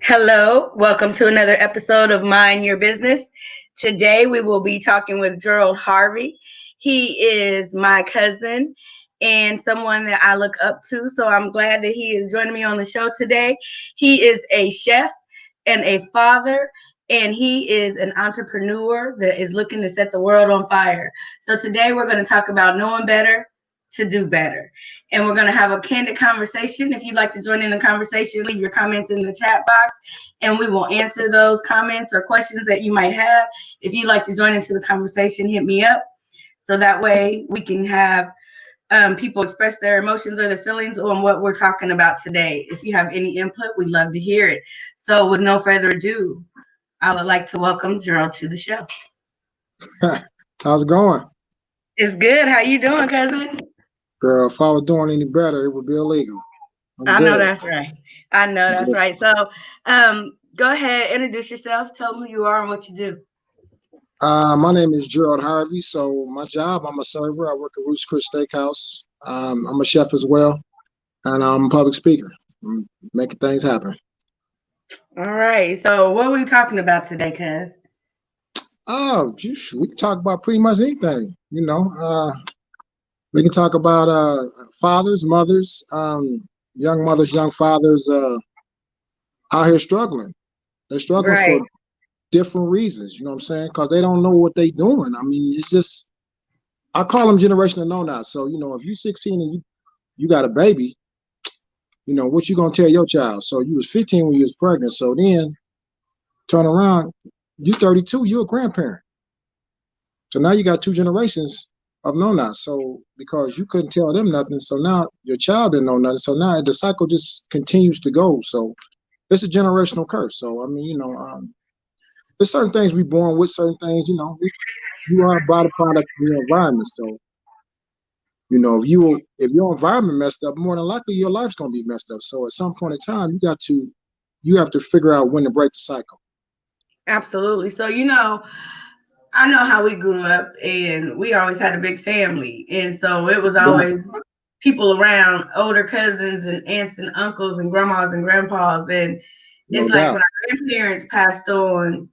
Hello, welcome to another episode of Mind Your Business. Today we will be talking with Gerald Harvey. He is my cousin and someone that I look up to, so I'm glad that he is joining me on the show today. He is a chef and a father, and he is an entrepreneur that is looking to set the world on fire. So today we're going to talk about knowing better to do better. And we're going to have a candid conversation. If you'd like to join in the conversation, leave your comments in the chat box and we will answer those comments or questions that you might have. If you'd like to join into the conversation, hit me up so that way we can have people express their emotions or their feelings on what we're talking about today. If you have any input, we'd love to hear it. So with no further ado, I would like to welcome Gerald to the show. How's it going? It's good. How you doing, cousin? Girl, if I was doing any better, it would be illegal. I know that's right. I know that's right. So go ahead, introduce yourself, tell them who you are and what you do. My name is Gerald Harvey. So my job, I'm a server. I work at Roots Chris Steakhouse. I'm a chef as well, and I'm a public speaker. I'm making things happen. All right. So what are we talking about today, cuz? Oh, we can talk about pretty much anything. We can talk about fathers, mothers, young mothers, young fathers out here struggling. They're struggling for different reasons, you know what I'm saying? Because they don't know what they're doing. I mean, it's just, I call them generational know-nots. So, if you're 16 and you got a baby, what you gonna tell your child? So you was 15 when you was pregnant. So then turn around, you 32, you're a grandparent. So now you got two generations of know-nots. So because you couldn't tell them nothing, so now your child didn't know nothing. So now the cycle just continues to go. So it's a generational curse. So I mean, there's certain things we're born with, certain things, you are a byproduct of your environment. So, if your environment messed up, more than likely your life's gonna be messed up. So at some point in time, you have to figure out when to break the cycle. Absolutely. So I know how we grew up and we always had a big family. And so it was always people around, older cousins and aunts and uncles and grandmas and grandpas. And it's like when our grandparents passed on,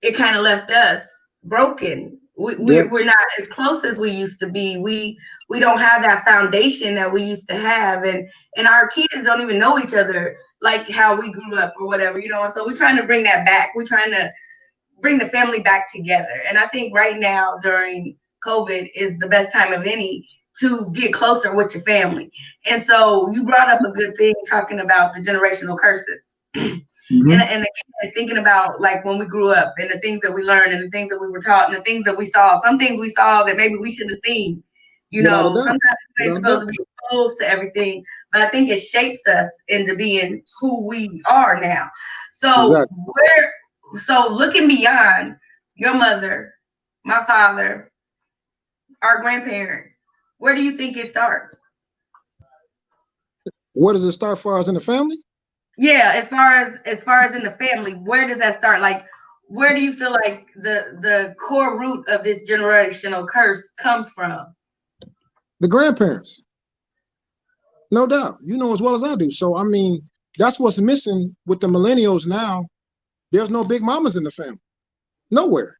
it kind of left us broken. We're not as close as we used to be. We don't have that foundation that we used to have, and our kids don't even know each other like how we grew up or whatever, So we're trying to bring that back. We're trying to bring the family back together, and I think right now during COVID is the best time of any to get closer with your family. And so you brought up a good thing talking about the generational curses. Mm-hmm. And again, thinking about like when we grew up and the things that we learned and the things that we were taught and the things that we saw, some things we saw that maybe we should have seen, sometimes we're supposed to be exposed to everything, but I think it shapes us into being who we are now. So so looking beyond your mother, my father, our grandparents, where do you think it starts? Where does it start for us in the family? Yeah, as far as in the family, where does that start? Like, where do you feel like the core root of this generational curse comes from? The grandparents. No doubt. You know as well as I do. So I mean, that's what's missing with the millennials now. There's no big mamas in the family. Nowhere.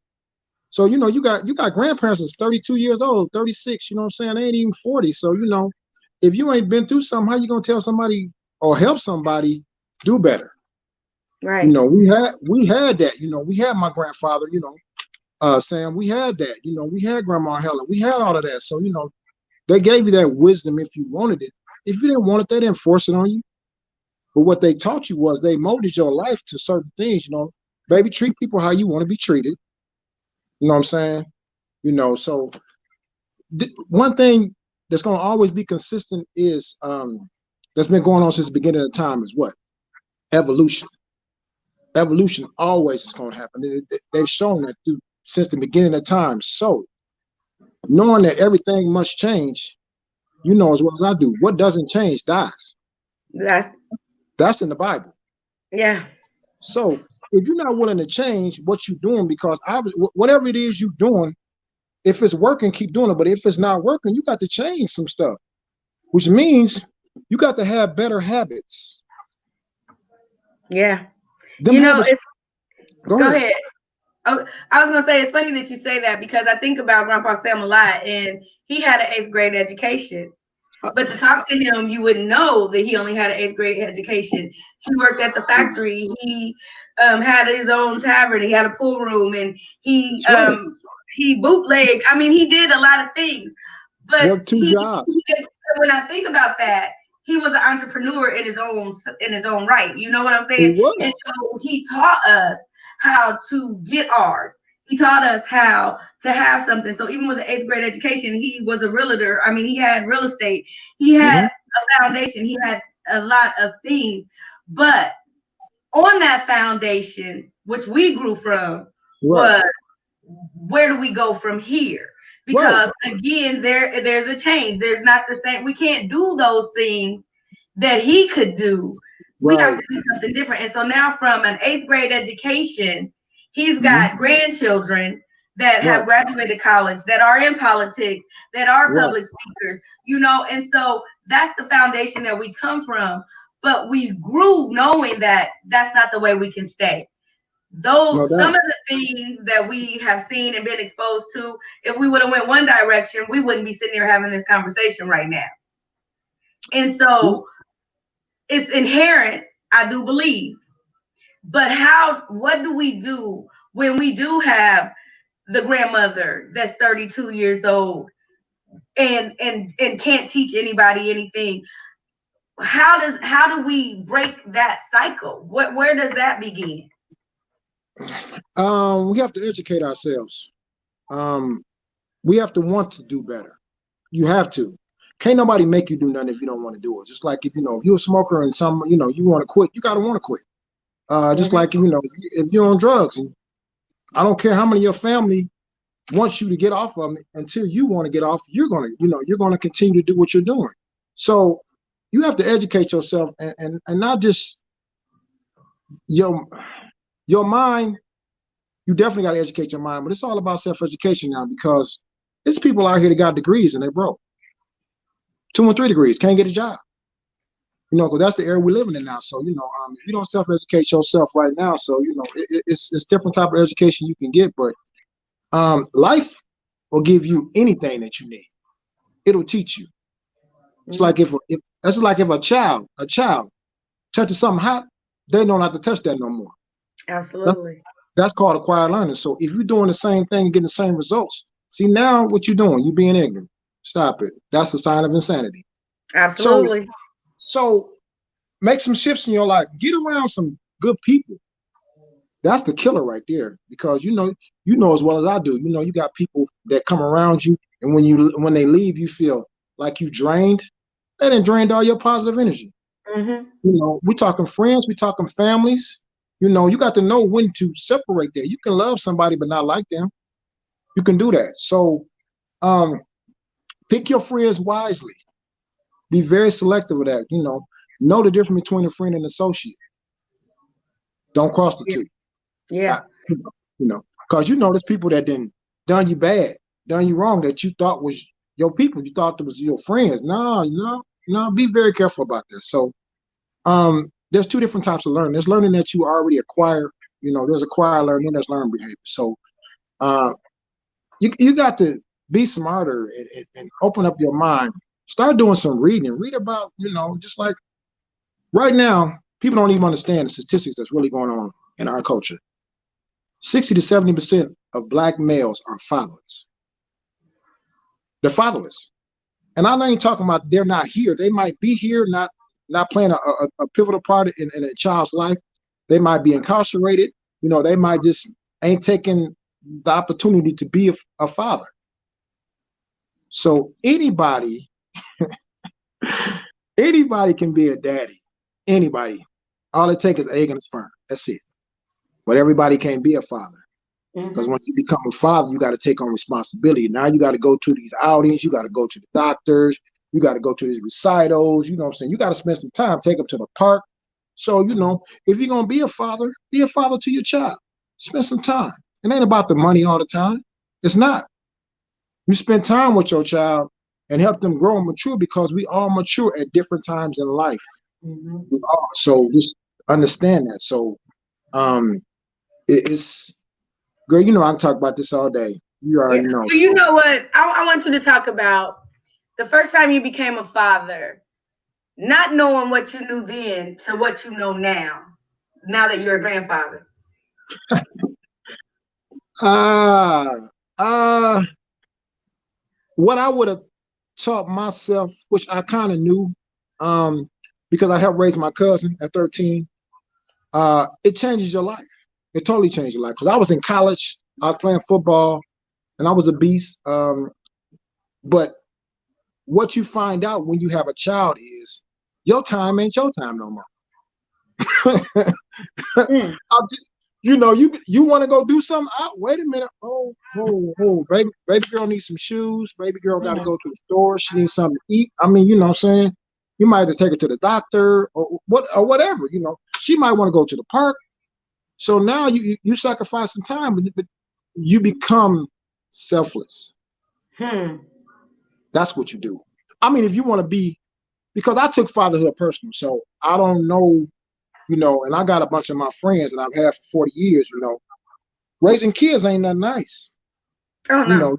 So you got grandparents that's 32 years old, 36, you know what I'm saying? They ain't even 40. So, if you ain't been through something, how you gonna tell somebody or help somebody do better? Right. We had that, we had my grandfather, Sam, we had that, we had Grandma Helen, we had all of that. So, they gave you that wisdom if you wanted it. If you didn't want it, they didn't force it on you. But what they taught you was they molded your life to certain things, baby, treat people how you want to be treated. You know what I'm saying? So one thing that's going to always be consistent is that's been going on since the beginning of time is what? Evolution. Evolution always is going to happen. They've shown that since the beginning of time. So knowing that everything must change, as well as I do, what doesn't change dies. That's in the Bible. Yeah. So if you're not willing to change what you're doing, because whatever it is you're doing, if it's working, keep doing it. But if it's not working, you got to change some stuff, which means you got to have better habits. Yeah. Them You know, habits. it's Go go ahead. ahead. Oh, I was gonna say it's funny that you say that because I think about Grandpa Sam a lot, and he had an eighth grade education. Uh, But to talk to him, you wouldn't know that he only had an eighth grade education. He worked at the factory. He had his own tavern. He had a pool room, and that's right. he bootlegged. I mean, he did a lot of things. But Work two jobs. when I think about that, he was an entrepreneur in his own right. You know what I'm He saying? And was. so he taught us how to get ours. He taught us how to have something. So even with the eighth grade education, he was a realtor. I mean, he had real estate. He had Hmm. a foundation. He had a lot of things. But on that foundation, which we grew from, Right. was where do we go from here? Right. Because again, there's a change. There's not the same. We can't do those things that he could do. We have Right. to do something different. And so now, from an eighth grade education, he's Hmm. got grandchildren that have Right. graduated college, that are in politics, that are Right. public speakers, and so that's the foundation that we come from. But we grew knowing that that's not the way we can stay. No Those some doubt. of the things that we have seen and been exposed to, if we would have went one direction, we wouldn't be sitting here having this conversation right now. And so it's inherent, I do believe. But what do we do when we do have the grandmother that's 32 years old and can't teach anybody anything? How do we break that cycle? Where does that begin? We have to educate ourselves. Um, we have to want to do better. You have to. Can't nobody make you do nothing if you don't want to do it. Just like if you're a smoker and you want to quit, you gotta want to quit. Just Mhm. like if you're on drugs, and I don't care how many of your family wants you to get off of it until you want to get off, you're gonna continue to do what you're doing. So you have to educate yourself and not just your your mind. You definitely got to educate your mind, but it's all about self-education now because there's people out here that got degrees and they broke 2 and 3 degrees, can't get a job. Because that's the era we're living in now. So if you don't self-educate yourself right now, so it's different type of education you can get, but life will give you anything that you need. It'll teach you. It's Mhm. like if that's like if a child touches something hot, they don't have to touch that no more. That's, Absolutely. that's called acquired learning. So if you're doing the same thing and getting the same results, see now what you're doing, you being ignorant. Stop it. That's a sign of insanity. So Absolutely. so make some shifts in your life. Get around some good people. That's the killer right there. Because you know as well as I do. You got people that come around you, and when they leave, you feel like you drained. They done drained all your positive energy. Hmm. We talking friends, we talking families. You got to know when to separate that. You can love somebody but not like them. You can do that. So um, pick your friends wisely. Be very selective with that. Know the difference between a friend and associate. Don't cross the Yeah. two. Yeah. I, because there's people that done you bad, done you wrong that you thought was your people. You thought it was your friends. No, no, no. Be very careful about that. So there's two different types of learning. There's learning that you already acquire. There's acquired learning, there's learned behavior. So uh, you got to be smarter and open up your mind. Start doing some reading. Read about, just like right now, people don't even understand the statistics that's really going on in our culture. 60 to 70% of black males are fatherless. They're fatherless. And I'm not even talking about they're not here. They might be here, not playing a pivotal part in a child's life. They might be incarcerated. They might just ain't taking the opportunity to be a father. So anybody can be a daddy. Anybody. All it takes is egg and a sperm. That's it. But everybody can't be a father. Because Hmm. once you become a father, you got to take on responsibility. Now you got to go to these outings. You got to go to the doctors. You got to go to these recitals. You know what I'm saying? You got to spend some time, take them to the park. So, if you're going to be a father to your child. Spend some time. It ain't about the money all the time. It's not. You spend time with your child and help them grow and mature because we all mature at different times in life. Hmm. We all. So just understand that. So Um, it's girl, you know I can talk about this all day. You Yeah. already know. Well, you know what? I want you to talk about the first time you became a father, not knowing what you knew then to what you know now, now that you're a grandfather. Uh, uh, what I would have taught myself, which I kind of knew, um, because I helped raise my cousin at 13. It changes your life. It totally changed your life. Because I was in college, I was playing football, and I was a beast. But what you find out when you have a child is your time ain't your time no more. Mm. You know, you want to go do something. Wait a minute. Oh, baby girl needs some shoes. Baby girl got to Mm. go to the store. She needs something to eat. I mean, you know what I'm saying? You might have to take her to the doctor or whatever, you know. She might want to go to the park. So now you sacrifice some time, but you become selfless. Hmm. That's what you do. I mean, if you want to be, because I took fatherhood personal, so I don't know, you know, and I got a bunch of my friends that I've had for 40 years, you know. Raising kids ain't that nice. Oh You no. know,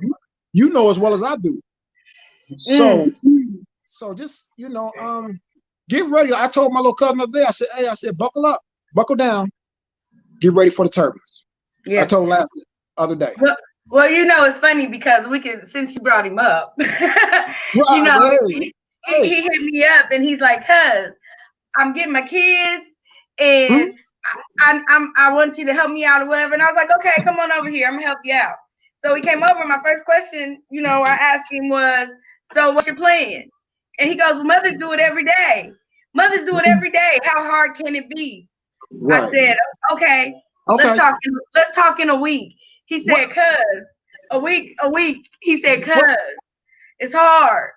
you know as well as I do. So Mm. so just, you know, get ready. I told my little cousin the other day, I said, hey, I said, buckle up, buckle down, get ready for the turbulence. I Yeah. told him last other day. Well, you know, it's funny because we can, since you brought him up, you Right, know, hey, hey. he hit me up and he's like, "Cuz I'm getting my kids Mhm. and I want you to help me out or whatever." And I was like, "Okay, come on over here. I'm gonna help you out." So he came over. My first question, you know, I asked him was, "So what's your plan?" And he goes, "Well, mothers do it every day. Mothers do it every day. How hard can it be?" I Right. said, "Okay, Okay. let's talk in a week." He What? said, "Cuz a week." He said, What? "Cuz it's hard.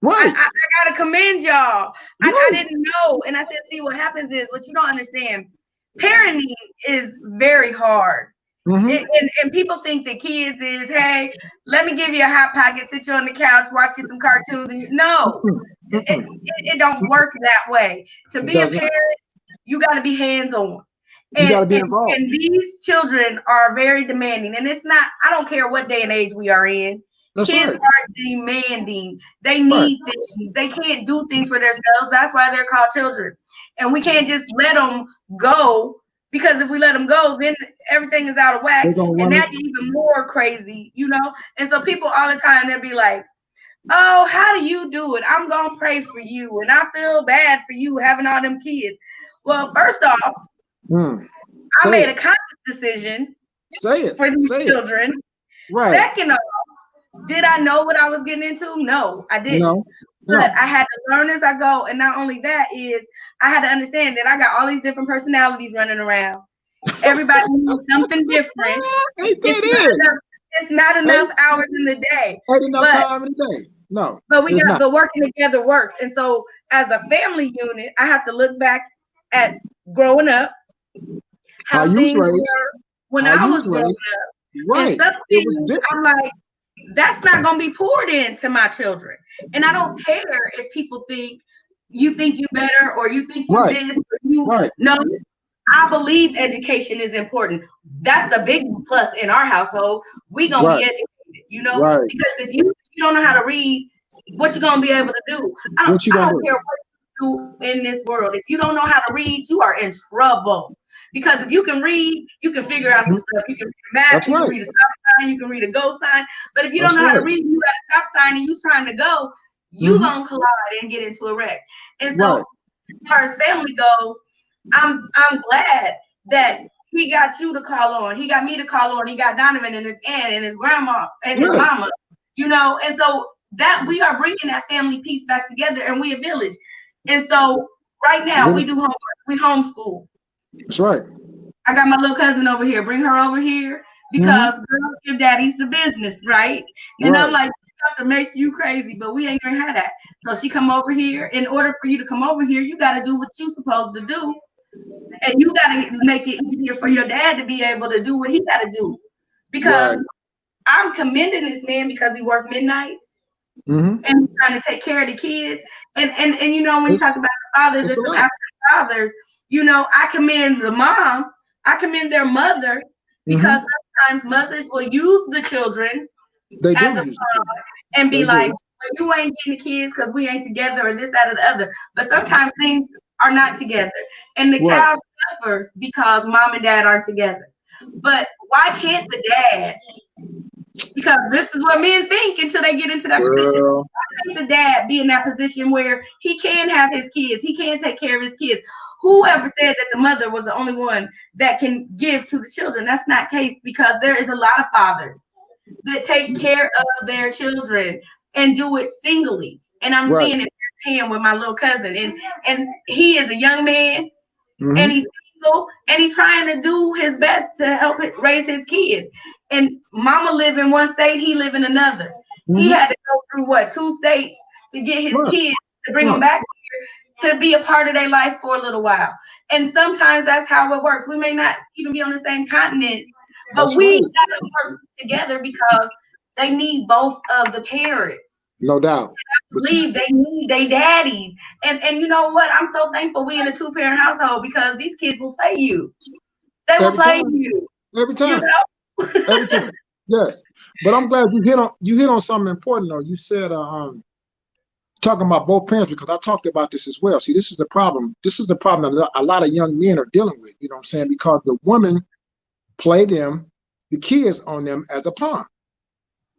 Right. I gotta commend y'all. I Right. didn't know." And I said, "See, what happens is what you don't understand. Parenting is very hard. Mm-hmm. And people think that kids is, hey, let me give you a hot pocket, sit you on the couch, watch you some cartoons, and no, Mm-mm. it, Mm-mm. it don't work that way. To It be a does not. parent, you got to be hands on. You got And, to be and involved. and these children are very demanding, and it's not. I don't care what day and age we are in. That's Kids right. are demanding. They Right. need things. They can't do things for themselves. That's why they're called children. And we can't just let them go, because if we let them go, then everything is out of whack, They're gonna and run now it. you're even more crazy, you know. And so people all the time they'll be like, "Oh, how do you do it? I'm gonna pray for you, and I feel bad for you having all them kids." Well, first off, Mm. I Say made it. a conscious decision Say it. for these Say it. children. Right. Second off, did I know what I was getting into? No, I didn't. No. But No. I had to learn as I go. And not only that is I had to understand that I got all these different personalities running around. Everybody needs something different. Ain't It's that not it? enough, it's not Ain't, enough hours in the day. ain't enough But time in the day. No, we it's got not. but working together works. And so as a family unit, I have to look back at growing up, How how you was things raised. were when How I you was was growing raised. up. And Right. some It was things different. I'm like, that's not going to be poured into my children. And I don't care if people think you better or you think you Right. this or you Right. no. I believe education is important. That's a big plus in our household. We gonna be Right. educated, you know, Right. because if you don't know how to read, what you gonna be able to do? What you I gonna don't do? care what you do in this world. If you don't know how to read, you are in trouble. Because if you can read, you can figure out some Mhm. stuff. You can read math, That's you can right. read a stop sign, you can read a go sign. But if you don't That's know how to right. read, you got a stop sign and you trying to go, you Hmm. gonna collide and get into a wreck. And so, Right. as far as family goes, I'm glad that he got you to call on. He got me to call on. He got Donovan and his aunt and his grandma and his Right. mama. You know, and so that we are bringing that family piece back together, and we a village. And so right now we do homework. We homeschool. That's right. I got my little cousin over here. Bring her over here Hmm. because girl, your daddy's the business, right? And I'm Right. like, she got to make you crazy, but we ain't gonna have that. So she come over here. In order for you to come over here, you got to do what you supposed to do, and you got to make it easier for your dad to be able to do what he got to do. Because Right. I'm commending this man because he worked midnights Hmm. and he's trying to take care of the kids. And you know, when you talk It's about the fathers, it's a there's some lot. African fathers. You know, I commend the mom I commend their mother because sometimes mothers will use the children They as do a use the children. and be They like, do. well, you ain't getting the kids because we ain't together or this, that, or the other. But sometimes things are not together. And the Right. child suffers because mom and dad aren't together. But why can't the dad? Because this is what men think until they get into that position. Girl. Why can't the dad be in that position where he can have his kids? He can take care of his kids. Whoever said that the mother was the only one that can give to the children? That's not the case because there is a lot of fathers that take care of their children and do it singly. And I'm Right. seeing it firsthand with my little cousin. And he is a young man and he's single and he's trying to do his best to help raise his kids. And mama live in one state, he live in another. He had to go through what, 2 states to get his Right. kids to bring them Right. back here to be a part of their life for a little while. And sometimes that's how it works. We may not even be on the same continent, but That's we right. got to work together because they need both of the parents. No doubt. I believe they need their daddies. And you know what? I'm so thankful we in a 2-parent household because these kids will play you. They will Every play time. you. Every You time. know? Every time. Yes. But I'm glad you hit on something important though. You said talking about both parents, because I talked about this as well. See, this is the problem. This is the problem that a lot of young men are dealing with, you know what I'm saying? Because the women play them, the kids on them as a pawn.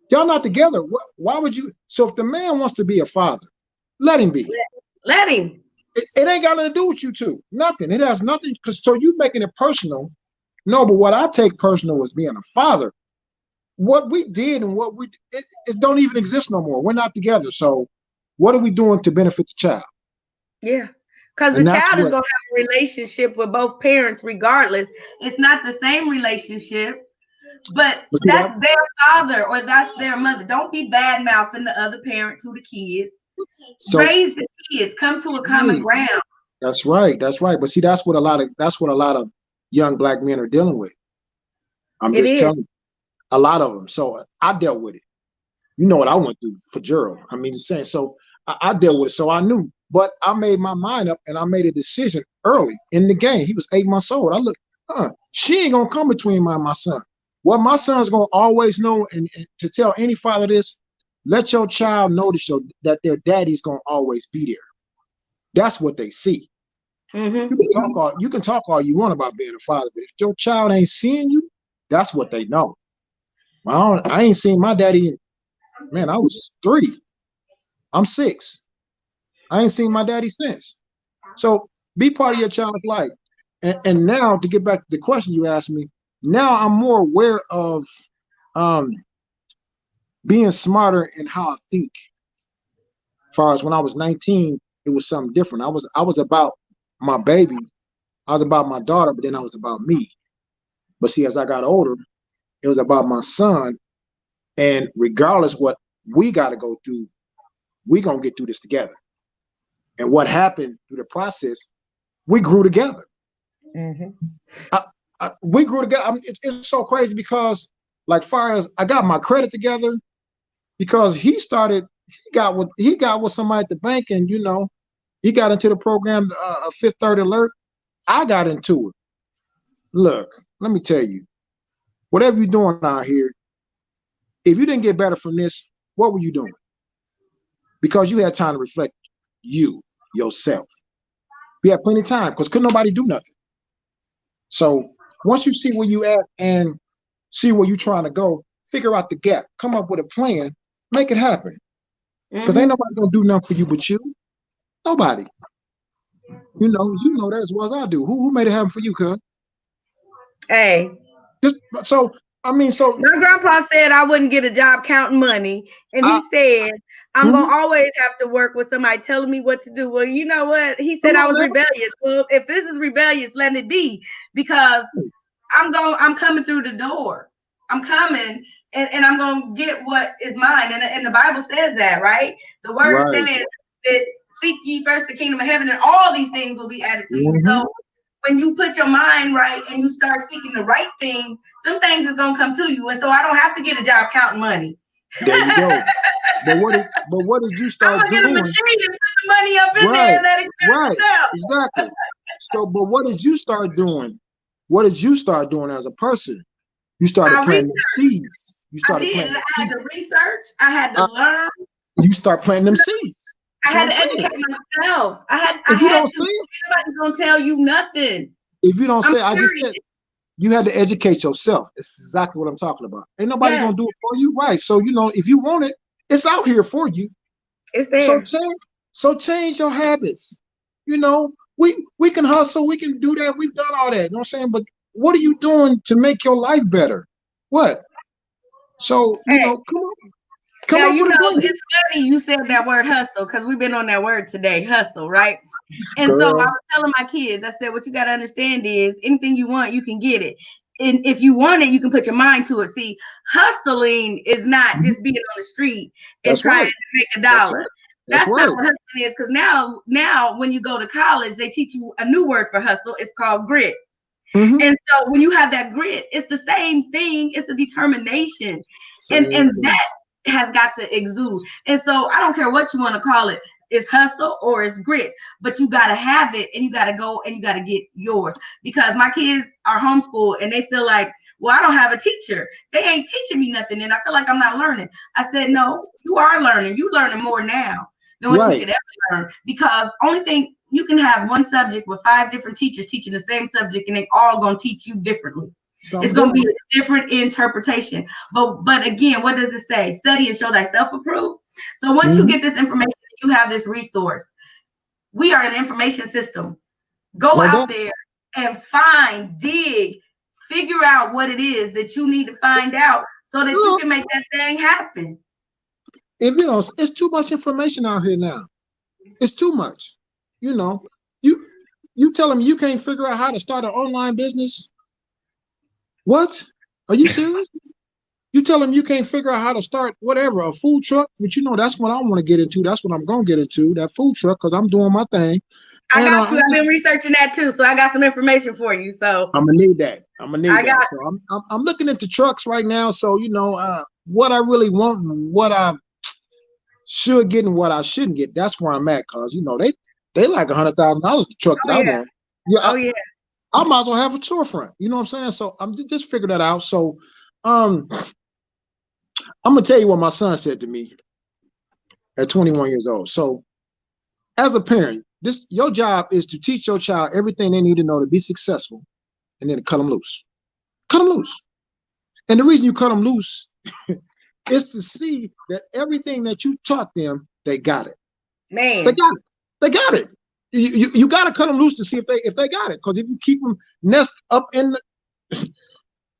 Y'all not together. Why would you? So if the man wants to be a father, let him be. Let him. It ain't got nothing to do with you two. Nothing. It has nothing. Because so you making it personal. No, but what I take personal is being a father. What we did and what it don't even exist no more. We're not together. So what are we doing to benefit the child? Yeah. Because the And that's child is what. going to have a relationship with both parents regardless. It's not the same relationship, but But see that's that. their father or that's their mother. Don't be bad mouthing the other parent to the kids. So Raise the kids. Come to a common ground. that's right. That's right. But see, that's what a lot of young black men are dealing with. I'm It just is. telling you, a lot of them. So I dealt with it. You know what I went through for Gerald. I mean, just saying. So I dealt with it. So I knew, but I made my mind up and I made a decision early in the game. He was 8 months old. I looked, she ain't gonna come between my son. What my son's gonna always know, and to tell any father this, let your child notice that their daddy's gonna always be there. That's what they see. Mm-hmm. You can talk all you want about being a father, but if your child ain't seeing you, that's what they know. Well, I ain't seen my daddy. Man, I was 3. I'm 6. I ain't seen my daddy since. So be part of your child's life. And now to get back to the question you asked me, now I'm more aware of um, being smarter in how I think. As far as when I was 19, it was something different. I was about my baby. I was about my daughter, but then I was about me. But see, as I got older, it was about my son. And regardless what we got to go through, we gonna get through this together. And what happened through the process, we grew together. We grew together. I mean, it's so crazy because, like, far as I got my credit together, because he got with somebody at the bank, and he got into the program, Fifth Third Alert. I got into it. Look, let me tell you, whatever you're doing out here, if you didn't get better from this, what were you doing? Because you had time to reflect yourself. You had plenty of time because couldn't nobody do nothing. So once you see where you at and see where you're trying to go, figure out the gap, come up with a plan, make it happen. Because ain't nobody gonna do nothing for you but you. Nobody. You know that as well as I do. Who made it happen for you, cuz? Hey. So my grandpa said I wouldn't get a job counting money, and he said I'm gonna always have to work with somebody telling me what to do. Well, you know what? He said I was rebellious. Well, if this is rebellious, let it be, because I'm coming through the door. I'm coming, and I'm gonna get what is mine. And the Bible says that, right? The word says that seek ye first the kingdom of heaven, and all these things will be added to you. So when you put your mind right and you start seeking the right things, them things is gonna come to you. And so I don't have to get a job counting money. There you go. But what did you start doing? I'm gonna get a machine and put the money up in there and let it count itself. Exactly. So, but what did you start doing What did you start doing as a person? You started I planting them researched. seeds. You I started did. planting them I had seeds. to research. I had to Uh, learn. you start planting them seeds. I That's what had I'm to saying. educate myself. I So had I if you had don't to. say it, Nobody's gonna tell you nothing. if you don't I'm say it, I just serious. said you had to educate yourself. That's exactly what I'm talking about. Ain't nobody Yes, gonna do it for you, right? So if you want it, it's out here for you. it's So there. change your habits. We can hustle, we can do that. We've done all that. You know what I'm saying? But what are you doing to make your life better? What? So, Hey, come now up you with a know plan. it's funny you said that word hustle because we've been on that word today, hustle, right? And so I Girl. was telling my kids, I said, what you got to understand is anything you want, you can get it. And if you want it, you can put your mind to it. See, hustling is not Mhm. just being on the street and That's trying right. to make a That's dollar. right. That's That's not right. what hustling is. Because now when you go to college, they teach you a new word for hustle. It's called grit. Hmm. And so when you have that grit, it's the same thing. It's a determination. And Same thing. that has got to exude. And so I don't care what you want to call it. It's hustle or it's grit, but you got to have it and you got to go and you got to get yours because my kids are homeschooled and they feel like, well, I don't have a teacher. They ain't teaching me nothing. And I feel like I'm not learning. I said, no, you are learning. You learning more now than what you Right. could ever learn because only thing you can have one subject with 5 different teachers teaching the same subject and they all going to teach you differently. It's Something going to be different. a different interpretation. But again, what does it say? Study and show thyself approved. So once you Hmm. get this information, you have this resource. We are an information system. Go No out doubt. there and find, dig, figure out what it is that you need to find out so that you No, can make that thing happen. if you know, it's too much information out here now. It's too much. You know, you you tell them you can't figure out how to start an online business. What? Are you serious? You tell them you can't figure out how to start whatever, a food truck, but that's what I want to get into. That's what I'm gonna get into, that food truck, because I'm doing my thing. I And got you. I've been researching that too, so I got some information for you. So I'm gonna need that. I'm gonna need I that. got So I'm looking into trucks right now. So what I really want and what I should get and what I shouldn't get. That's where I'm at, cause they like $100,000 the truck oh that I yeah, want. Yeah, oh yeah. I might as well have a storefront. You know what I'm saying? So I'm just figure that out. So um, I'm gonna tell you what my son said to me at 21 years old. So as a parent, your job is to teach your child everything they need to know to be successful, and then to cut them loose. Cut them loose. And the reason you cut them loose is to see that everything that you taught them, they got it. They Man, got it. They got it. You got to cut them loose to see if they got it. Because if you keep them nest up in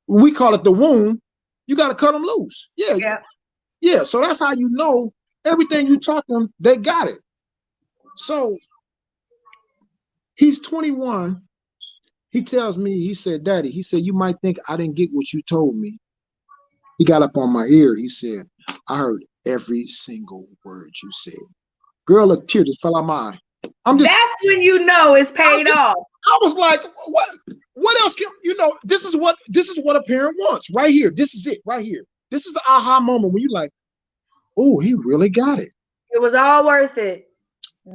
we call it the womb, you got to cut them loose. Yeah, yeah. yeah. So that's how you know everything you taught them, they got it. So he's 21. He tells me, he said, Daddy, he said, you might think I didn't get what you told me. He got up on my ear. He said, I heard every single word you said. Girl, a tear just fell out my eye. I'm just, That's when you know it's paid off. I was like, what? What else can This is what a parent wants right here. This is it right here. This is the aha moment when you like, oh, he really got it. It was all worth it.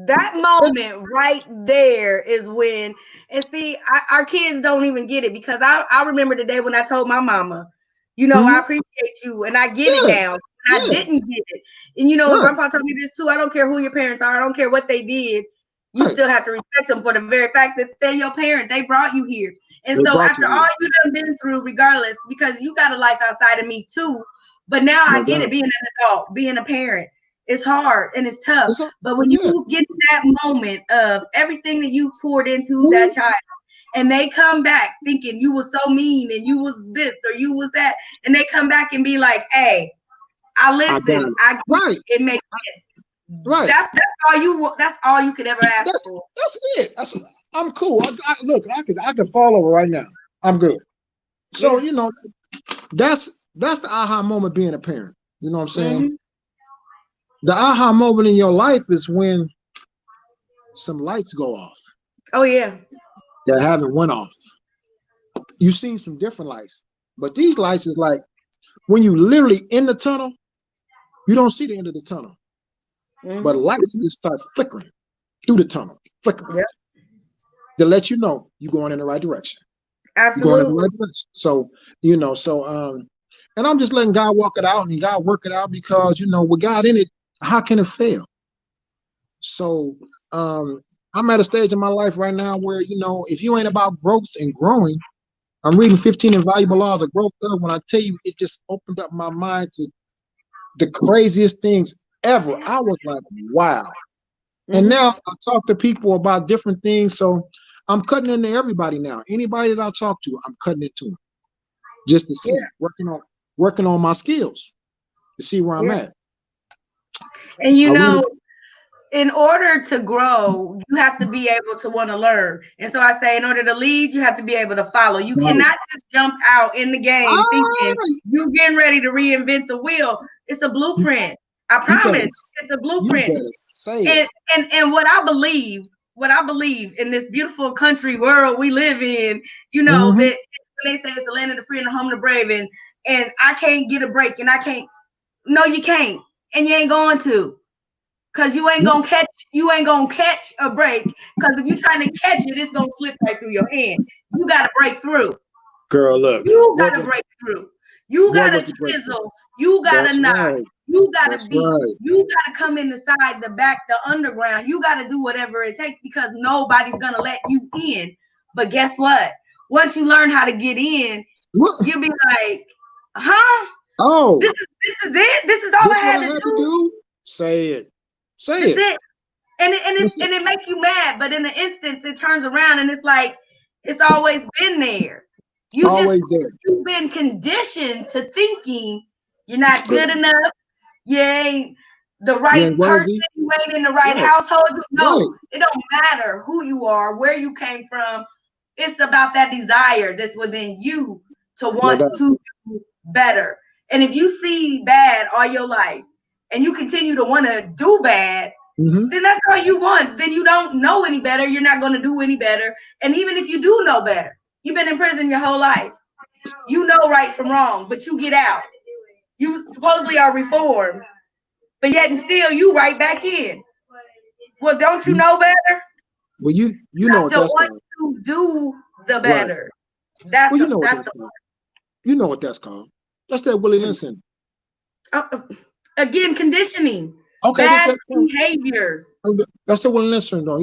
That moment right there is when, and see, our kids don't even get it because I remember the day when I told my mama, I Mhm. appreciate you and I get it Yeah, now. I yeah, didn't get it. And right, grandpa told me this too. I don't care who your parents are, I don't care what they did. You right. still have to respect them for the very fact that they're your parent. They brought you here. And They so brought after you all here. you done been through, regardless, because you got a life outside of me too. But now I No get doubt. it, being an adult, being a parent. It's hard and it's tough. It's not, But when yeah. you get to that moment of everything that you've poured into that Ooh, child, and they come back thinking you was so mean and you was this or you was that, and they come back and be like, "Hey, I I got listen. it. I get Right, it. It makes sense." right. That's all you could ever ask for. That's it. I'm cool. Look, I can fall over right now. I'm good. So Yeah. that's the aha moment being a parent. You know what I'm saying? Hmm. The aha moment in your life is when some lights go off Oh yeah. that haven't went off. You've seen some different lights, but these lights is like when you literally in the tunnel, you don't see the end of the tunnel, but Hmm. lights just start flickering through the tunnel, flickering Yeah. to let you know you're going in the right direction. You're going in the Absolutely. right direction. So, and I'm just letting God walk it out and God work it out because, with God in it, how can it fail? So, I'm at a stage in my life right now where, if you ain't about growth and growing, I'm reading 15 Invaluable Laws of Growth. When I tell you, it just opened up my mind to the craziest things ever. I was like, wow. And Hmm. now I talk to people about different things. So I'm cutting into everybody now. Anybody that I talk to, I'm cutting into them just to Yeah, see, working on my skills to see where I'm yeah. at. And I read in order to grow, you have to be able to want to learn. And so I say, in order to lead, you have to be able to follow. You right. cannot just jump out in the game thinking Ah, you getting ready to reinvent the wheel. It's a blueprint. I you better, promise. It's a you blueprint. better say it. And what I believe in this beautiful country world we live in, Mm-hmm. that when they say it's the land of the free and the home of the brave, and I can't get a break, and I can't. No, you can't, and you ain't going to. Cause you ain't gonna catch a break. Cause if you're trying to catch it, it's gonna slip right through your hand. You gotta break through. Girl, look, You gotta break through. You what gotta was the breakthrough? chisel. You gotta That's knock. right. You gotta That's beat. right. You gotta come in the side, the back, the underground. You gotta do whatever it takes because nobody's gonna let you in. But guess what? Once you learn how to get in, What? you'll be like, huh? Oh, This is it? This is all I this what had I to had to do? do? Say it. Say That's it. it. That's it. And it makes you mad, but in the instance it turns around and it's like it's always been there. Always there. You've been conditioned to thinking you're not good enough, you ain't the You right ain't person, worthy. you ain't in the right Right. household. No, Right. it don't matter who you are, where you came from. It's about that desire that's within you to No want doubt. to do better. And if you see bad all your life and you continue to want to do bad, Mm-hmm. then that's all you want. Then you don't know any better. You're not going to do any better. And even if you do know better, you've been in prison your whole life. You know right from wrong, but you get out. You supposedly are reformed, but yet and still you right back in. Well, don't you know better? Well, you You know have what to that's want called. to do the Right. better. Well, you know what That's that's called. You know what that's called. That's that Willie Linson. uh, again conditioning, Okay, bad behaviors. that's the Willie Linson though.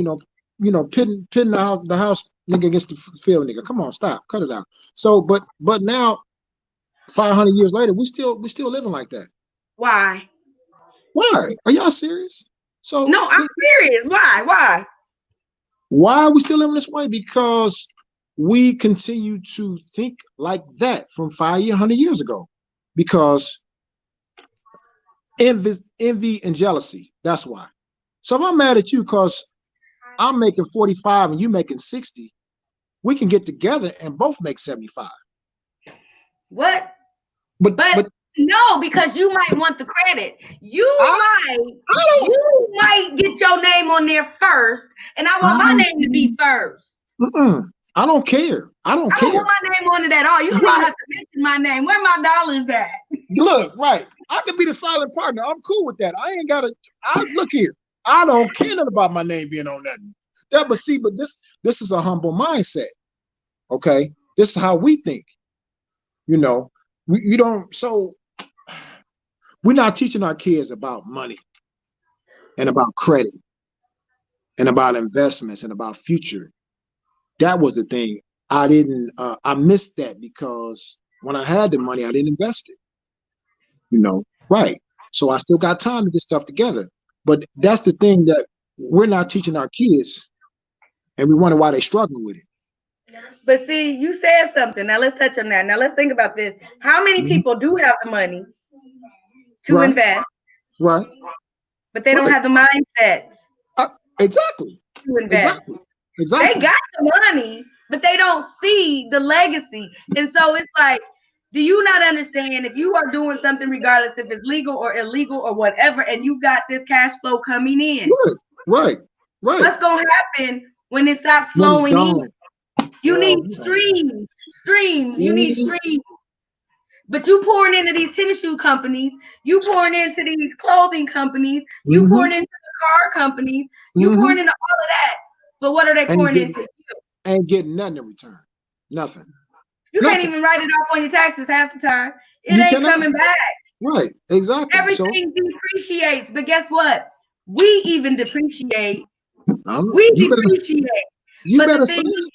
Pitting the house nigga against the field nigga. Come on, stop, cut it out. So, but now 500 years later, we still living like that. Why? Why? Are y'all serious? So No, I'm serious. Why? why are we still living this way? Because we continue to think like that from 500 years ago. Because envy and jealousy. That's why. So if I'm mad at you because I'm making 45 and you making 60, we can get together and both make 75. What? But But no, because you might want the credit. I I don't You might get your name on there first, and I I want my name to be first. I don't care. I don't I don't care. want my name on it at all. You don't even Right. have to mention my name. Where my dollars at? Look, right. I can be the silent partner. I'm cool with that. I ain't gotta look here. I don't care nothing about my name being on that. But this is a humble mindset. Okay. This is how we think. You know, you don't so we're not teaching our kids about money and about credit and about investments and about future. That was the thing. I missed that because when I had the money, I didn't invest it, right. So I still got time to get stuff together. But that's the thing that we're not teaching our kids, and we wonder why they struggle with it. But see, you said something. Now let's touch on that. Now let's think about this. How many Mhm. people do have the money to Right, invest, right, but they don't right. have the mindsets Uh, exactly, to invest? exactly, They exactly. got the money, but they don't see the legacy. And so it's like, do you not understand if you are doing something, regardless if it's legal or illegal or whatever, and you got this cash flow coming in, Right, right, right. what's going to happen when it stops Money's flowing in? gone, You girl. need streams, you need Mhm, streams. But you pouring into these tennis shoe companies, you pouring into these clothing companies, you mhm, pouring into the car companies, you mhm. pouring into all of that. But what are they Ain't pouring getting into? ain't getting nothing in return. Nothing. You can't Nothing. even write it off on your taxes half the time. It You ain't cannot. coming back. Right. Exactly. So Everything depreciates. But guess what? We even depreciate. We you better depreciate. you But the better say thing is,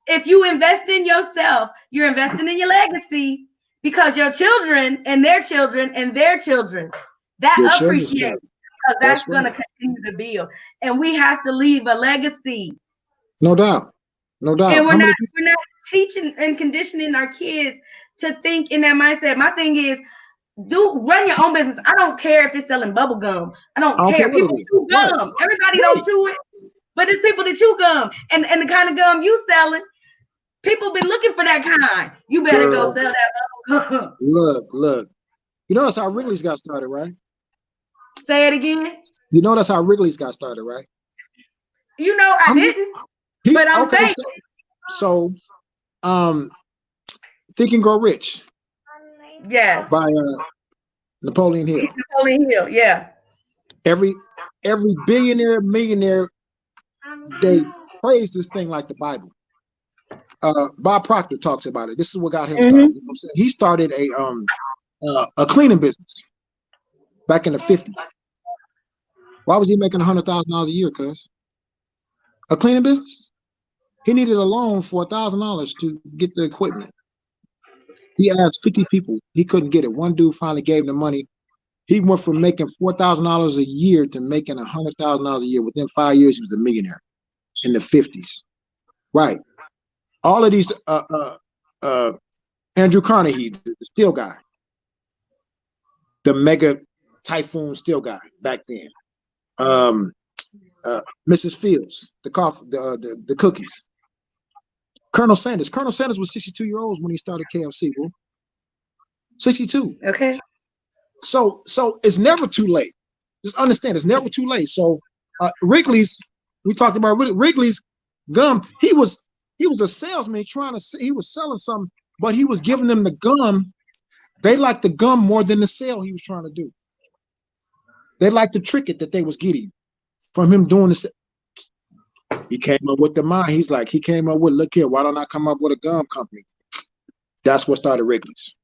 it. if you invest in yourself, you're investing in your legacy because your children and their children and their children, Your that children's appreciates child. because That's that's going right. to continue to build. And we have to leave a legacy. No doubt. No doubt. And How many people? we're not teaching and conditioning our kids to think in that mindset. My thing is, run your own business. I don't care if it's selling bubble gum. I I don't don't care care. what People it is. chew Right. gum. Everybody don't Right. chew it, but it's people that chew gum. And the kind of gum you selling, people been looking for that kind. You better go Girl, sell that bubble gum. look. You know that's how Wrigley's got started, right? Say it again. You know that's how Wrigley's got started, right? You know I I'm didn't, but I'm okay. saying. So Think and Grow Rich Yes. by Napoleon Hill. Napoleon Hill. Yeah. Every billionaire, millionaire, they praise this thing like the Bible. Bob Proctor talks about it. This is what got him started. You know what I'm saying? He started a cleaning business back in the 50s. Why was he making $100,000 a year, cuz? A cleaning business? He needed a loan for $1,000 to get the equipment. He asked 50 people. He couldn't get it. One dude finally gave him the money. He went from making $4,000 a year to making $100,000 a year. Within 5 years, he was a millionaire in the 50s. Right. All of these, Andrew Carnegie, the steel guy, the mega typhoon steel guy back then. Mrs. Fields, the cookies. Colonel Sanders. Colonel Sanders was 62-year-old when he started KFC, bro. 62. Okay. So it's never too late. Just understand, it's never too late. So Wrigley's, we talked about Wrigley's gum. He was a salesman he was selling something, but he was giving them the gum. They liked the gum more than the sale he was trying to do. They liked the trick that they was getting from him doing this. He came up with the mind. He came up with, look here, why don't I come up with a gum company? That's what started Wrigley's.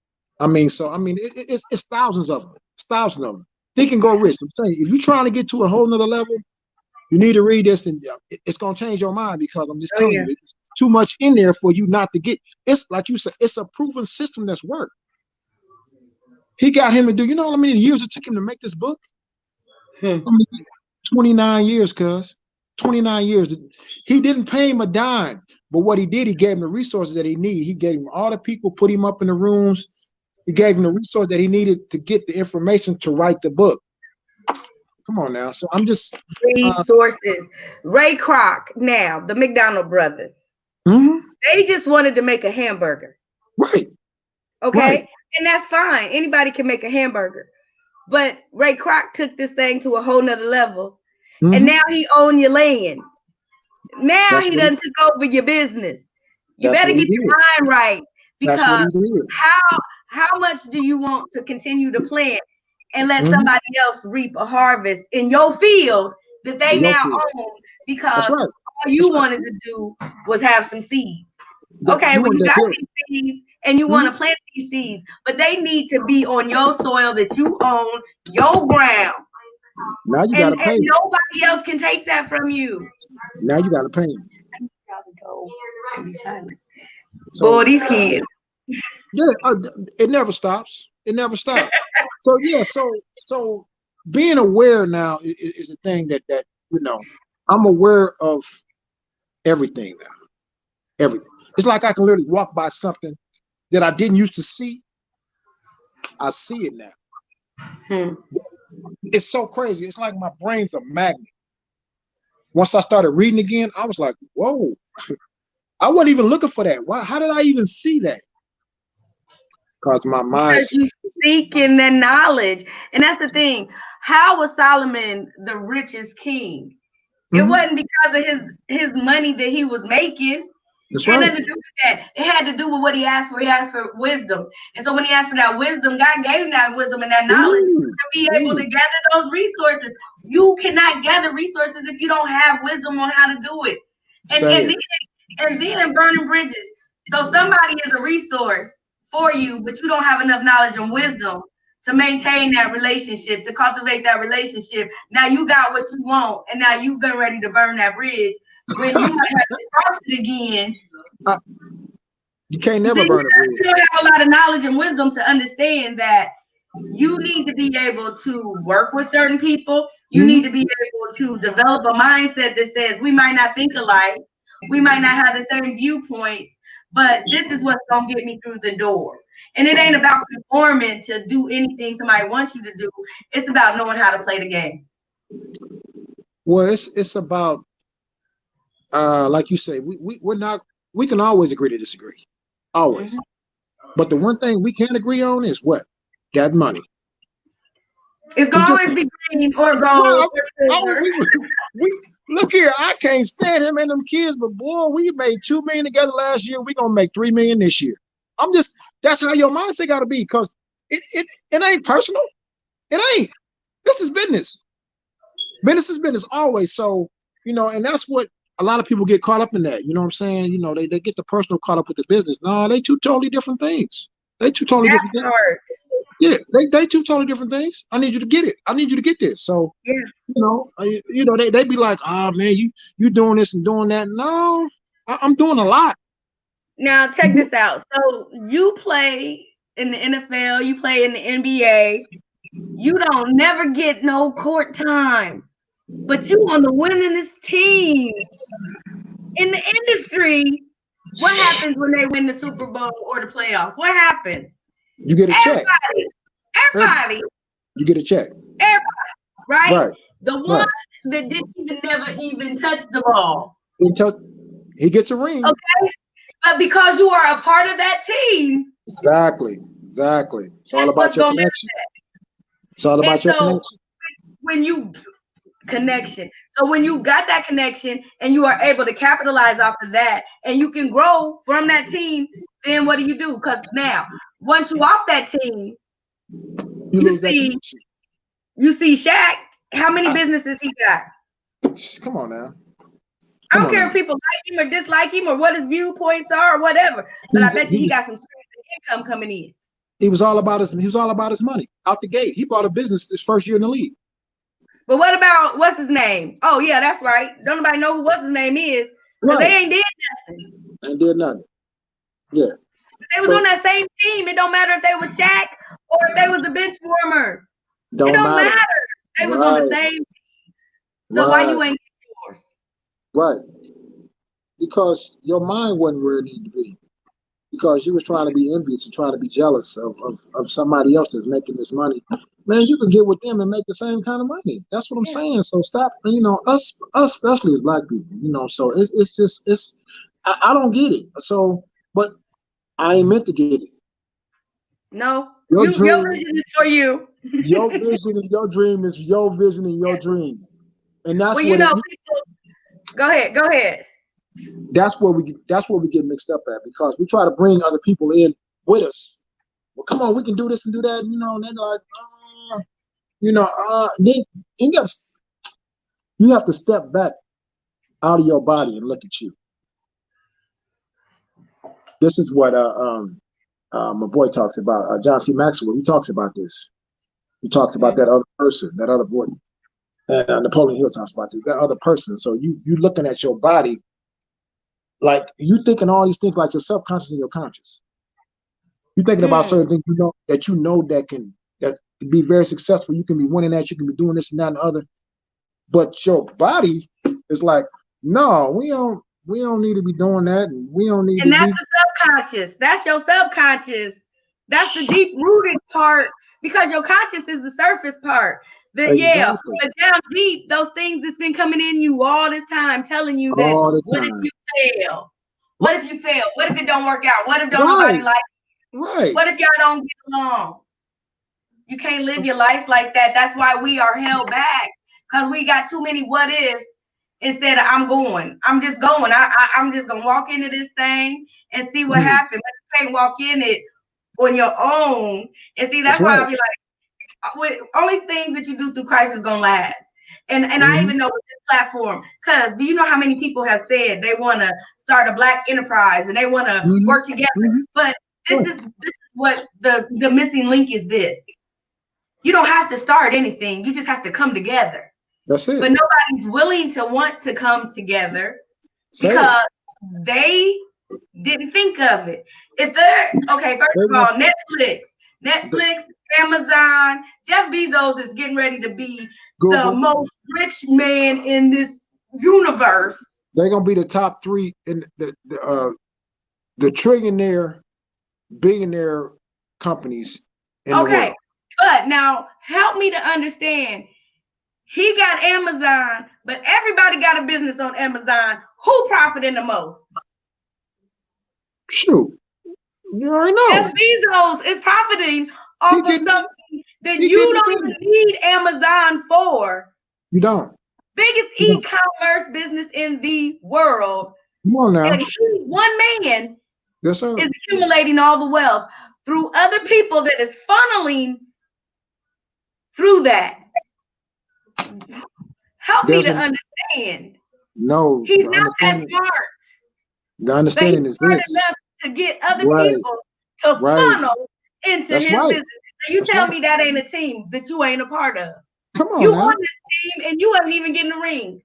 It's thousands of them. It's thousands of them. Think and Grow Rich. I'm saying, if you're trying to get to a whole nother level, you need to read this, and it's gonna change your mind, because I'm just telling you, it's too much in there for you not to get. It's like you said, it's a proven system that's worked. He got him to do. You know how many years it took him to make this book? 29 years, cuz. 29 years. He didn't pay him a dime, but what he did, he gave him the resources that he needed. He gave him all the people, put him up in the rooms. He gave him the resource that he needed to get the information to write the book. Come on now. So I'm just resources. Ray Kroc, now the McDonald brothers. They just wanted to make a hamburger. Right. Okay. Right. And that's fine. Anybody can make a hamburger. But Ray Kroc took this thing to a whole nother level. And now he own your land. Now he done took over your business. You better get your mind right, because how much do you want to continue to plant and let somebody else reap a harvest in your field that they now own, because all you wanted to do was have some seeds. Okay, well, you got these seeds and you want to plant these seeds, but they need to be on your soil that you own, your ground. Now you gotta pay. And nobody else can take that from you. Now you gotta pay. Boy, these kids. Yeah, it never stops. It never stops. So yeah, so being aware now is a thing that I'm aware of everything now. Everything. It's like I can literally walk by something that I didn't used to see. I see it now. It's so crazy. It's like my brain's a magnet. Once I started reading again, I was like, whoa. I wasn't even looking for that. Why? How did I even see that? Because my mind. Because you seeking that knowledge. And that's the thing. How was Solomon the richest king? It wasn't because of his money that he was making. That's it had nothing to do with that. It had to do with what he asked for. He asked for wisdom. And so when he asked for that wisdom, God gave him that wisdom and that knowledge to be able to gather those resources. You cannot gather resources if you don't have wisdom on how to do it. And then burning bridges. So somebody is a resource for you, but you don't have enough knowledge and wisdom to maintain that relationship, to cultivate that relationship. Now you got what you want, and now you've been ready to burn that bridge when you might have to cross it again. Uh, you can't Then never burn a you bridge. don't have a lot of knowledge and wisdom to understand that you need to be able to work with certain people. You need Mhm. to be able to develop a mindset that says we might not think alike, we might not have the same viewpoints, but this is what's going to get me through the door. And it ain't about conforming to do anything somebody wants you to do. It's about knowing how to play the game. Well, it's about like you say, we're not we can always agree to disagree. Always. Mhm. But the one thing we can't agree on is what? That money. It's We going to just always be green or gold well, or oh, silver. we look here. I can't stand him and them kids, but boy, we made 2 million together last year. We gonna make 3 million this year. I'm just that's how your mindset gotta be, because it ain't personal. It ain't. This is business. Business is business always. So, and that's what a lot of people get caught up in that. You know what I'm saying? They get the personal caught up with the business. No, they two totally different things. They two totally That different things. part. Yeah, they two totally different things. I need you to get it. I need you to get this. So, Yeah. they be like, oh man, you doing this and doing that. No, I'm doing a lot. Now check this out. So you play in the NFL, you play in the NBA. You don't never get no court time, but you on the winningest team in the industry. What happens when they win the Super Bowl or the playoffs? What happens? You get a check. Everybody, everybody, You get a check. everybody, right? Right. The one Right. that didn't even never even touch the ball. Until he gets a ring. Okay. But because you are a part of that team, Exactly. Exactly. It's all that's about what's your gonna connection. It's all matter. And about your so connection. when you connection. So when you've got that connection and you are able to capitalize off of that and you can grow from that team, then what do? Because now, once you off that team, You you lose that see connection. you see Shaq, how many businesses he got. Come on now. I Come don't on care now. if people like him or dislike him or what his viewpoints are or whatever, but I He's bet you he he was got some income coming in. he was all about his money out the gate. He bought a business his first year in the league. But what about what's his name? Oh yeah, that's right. Don't nobody know who what's his name is because they Right. ain't did nothing. And did nothing. Yeah. They was on So that same team. It don't matter if they was Shaq or if they was a bench warmer. It don't don't matter. matter. They was on the Right. same. So why Right. you ain't get yours? Right. Because your mind wasn't where it needed to be. Because you was trying to be envious and trying to be jealous of somebody else that's making this money. Man, you can get with them and make the same kind of money. That's what I'm Yeah. saying. So stop, us especially as black people, so it's just I don't get it. So, but I ain't meant to get it. No, Your your dream, vision is for you. your vision and your dream is your vision and your dream. And Well, that's you what it know, people. Go ahead. Go ahead. that's where we get mixed up at, because we try to bring other people in with us. Well, come on, we can do this and do that, and they're like, then you have to step back out of your body and look at you. This is what my boy talks about. John C. Maxwell. He talks about this. He talks about that other person, that other boy. And Napoleon Hill talks about this, that other person. So you looking at your body like you thinking all these things like your subconscious and your conscious. You're thinking about Mm. certain things that can be very successful. You can be winning that. You can be doing this and that and the other. But your body is like, no, we don't need to be doing that, and we don't need And to that's be the subconscious. That's your subconscious. That's the deep rooted part because your conscious is the surface part. Yeah, exactly but down deep, those things that's been coming in you all this time, telling you that all the what if time. you fail? What if you fail? What if it don't work out? What if don't Right, nobody like you? right. What if y'all don't get along? You can't live your life like that. That's why we are held back because we got too many what ifs instead of I'm going. I'm just going. I'm just gonna walk into this thing and see what Mhm. happens. But you can't walk in it on your own. And see, That's that's why right. I be like, only things that you do through Christ is gonna last. And I even know with this platform, because do you know how many people have said they want to start a Black enterprise and they want to work together? But this is what the missing link is. This, you don't have to start anything. You just have to come together. That's it. But nobody's willing to want to come together because they didn't think of it. If they're okay, first of all, Netflix, Amazon, Jeff Bezos is getting ready to be Google, the most rich man in this universe. They're gonna be the top 3 in the trillionaire, billionaire companies in the world. But now help me to understand. He got Amazon, but everybody got a business on Amazon. Who profiting the most? Shoot, you already know. Jeff Bezos is profiting off of something that you don't even need Amazon for. You don't. Biggest e-commerce business in the world. Come on now. And he, one man, yes, sir, is accumulating all the wealth through other people that is funneling through that. Help me to understand. No, he's not that smart. The understanding is smart enough to get other people to funnel into his business. Now you tell me that ain't a team that you ain't a part of. Come on, you on this team and you ain't even getting the ring.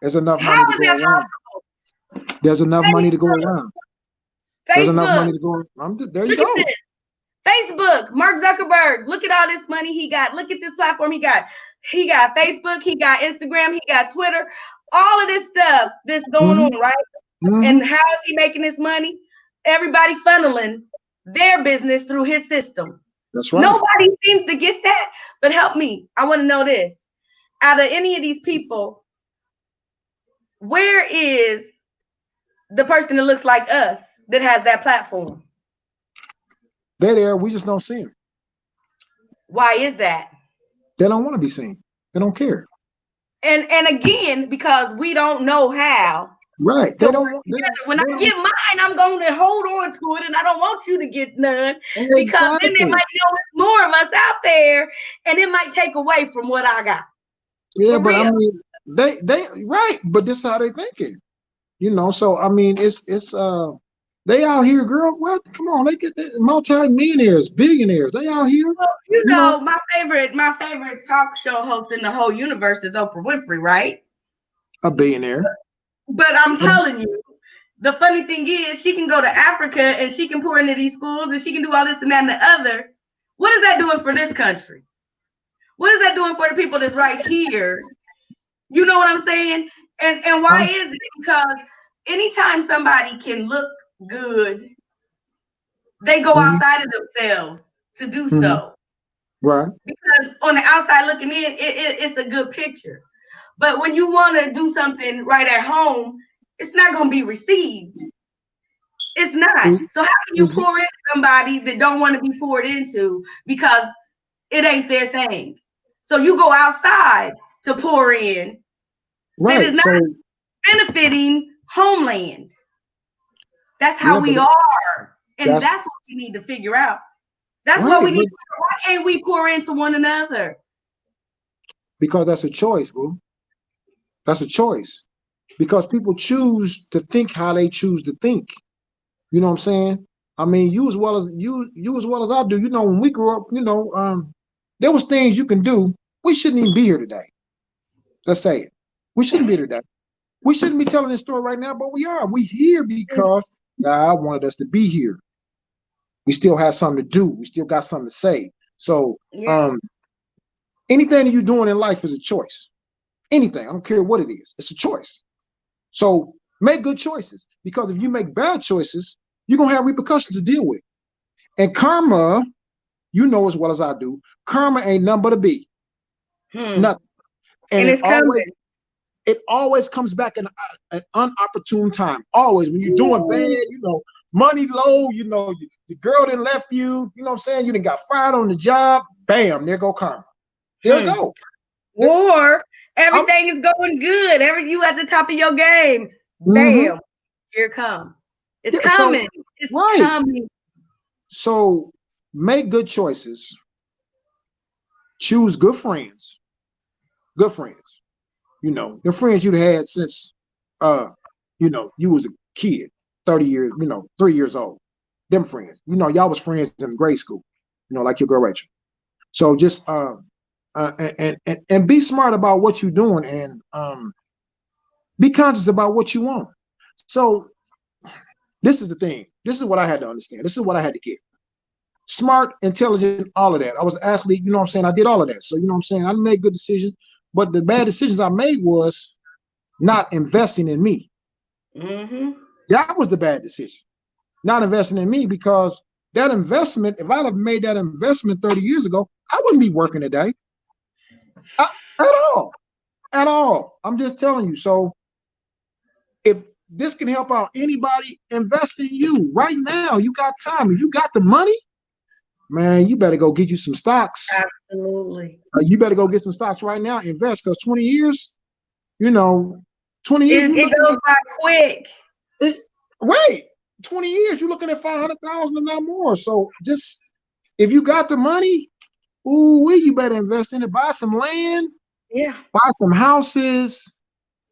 There's enough money to go around. There's enough money to go around. There's enough money to go around. There you go. Facebook, Mark Zuckerberg, look at all this money he got. Look at this platform he got. He got Facebook, he got Instagram, he got Twitter, all of this stuff that's going on, right? And how is he making this money? Everybody funneling their business through his system. That's right. Nobody seems to get that, but help me. I want to know this. Out of any of these people, where is the person that looks like us that has that platform? They're there. We just don't see them. Why is that? They don't want to be seen. They don't care. And again, because we don't know how. Right. They don't. When I get mine, I'm going to hold on to it, and I don't want you to get none because then they might know it's more of us out there, and it might take away from what I got. Yeah, but I mean, they right. But this is how they thinking, you know. So I mean, it's they out here, girl. What? Come on, they get multi-millionaires, billionaires. They out here. Well, you know, my favorite talk show host in the whole universe is Oprah Winfrey, right? A billionaire. But I'm telling you, the funny thing is, she can go to Africa and she can pour into these schools and she can do all this and that and the other. What is that doing for this country? What is that doing for the people that's right here? You know what I'm saying? And why is it? Because anytime somebody can look good, they go outside of themselves to do so. Right. Because on the outside looking in, it's a good picture. But when you want to do something right at home, it's not going to be received. It's not. So how can you pour into somebody that don't want to be poured into because it ain't their thing? So you go outside to pour in. Right. That is not benefiting homeland. That's how we are. And that's what we need to figure out. That's what we need. Why can't we pour into one another? Because that's a choice, bro. That's a choice. Because people choose to think how they choose to think. You know what I'm saying? I mean, you as well as I do. You know, when we grew up, you know, there was things you can do. We shouldn't even be here today. Let's say it. We shouldn't be here today. We shouldn't be telling this story right now, but we are. We here because God wanted us to be here. We still have something to do. We still got something to say. So anything that you're doing in life is a choice. Anything. I don't care what it is. It's a choice. So make good choices, because if you make bad choices, you're going to have repercussions to deal with. And karma, you know as well as I do, karma ain't nothing but a B. Nothing. And it's coming. It always comes back in an unopportune time. Always. When you're doing bad, you know, money low, you know, the girl done left you, you know what I'm saying? You done got fired on the job. Bam, there go karma. There you go. Or everything is going good. You at the top of your game. Bam, here it comes. It's coming. So, it's coming. So make good choices. Choose good friends. Good friends. You know, the friends you'd had since you was a kid, 30 years, 3 years old. Them friends. You know, y'all was friends in grade school, like your girl Rachel. So just and be smart about what you're doing, and be conscious about what you want. So this is the thing. This is what I had to understand. This is what I had to get. Smart, intelligent, all of that. I was an athlete, you know what I'm saying? I did all of that. So, you know what I'm saying? I made good decisions. But the bad decisions I made was not investing in me. Mm-hmm. That was the bad decision. Not investing in me, because that investment, if I'd have made that investment 30 years ago, I wouldn't be working today. At all. At all. I'm just telling you. So if this can help out anybody, invest in you right now. You got time. If you got the money, man, you better go get you some stocks. Absolutely. You better go get some stocks right now. Invest, because 20 years, 20 years. It goes by quick. Wait, 20 years, you're looking at 500,000 and not more. So just, if you got the money, you better invest in it. Buy some land. Yeah. Buy some houses.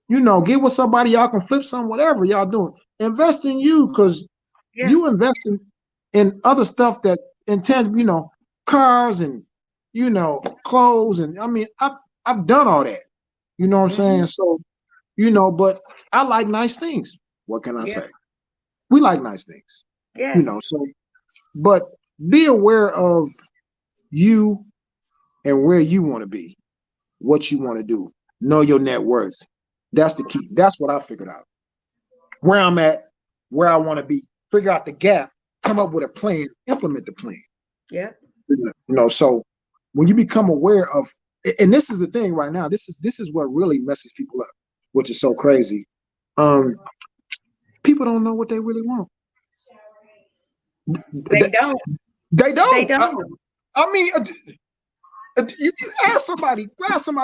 Get with somebody, y'all can flip some, whatever y'all doing. Invest in you, because you invest in other stuff that intangible, cars and clothes, and I mean, I've done all that. You know what I'm saying? So, but I like nice things. What can I say? We like nice things. Yes. So, but be aware of you and where you want to be, what you want to do. Know your net worth. That's the key. That's what I figured out. Where I'm at, where I want to be, figure out the gap, come up with a plan, implement the plan. Yeah. So when you become aware of, and this is the thing right now, this is what really messes people up, which is so crazy. People don't know what they really want. They don't. They don't. They don't. I mean, you ask somebody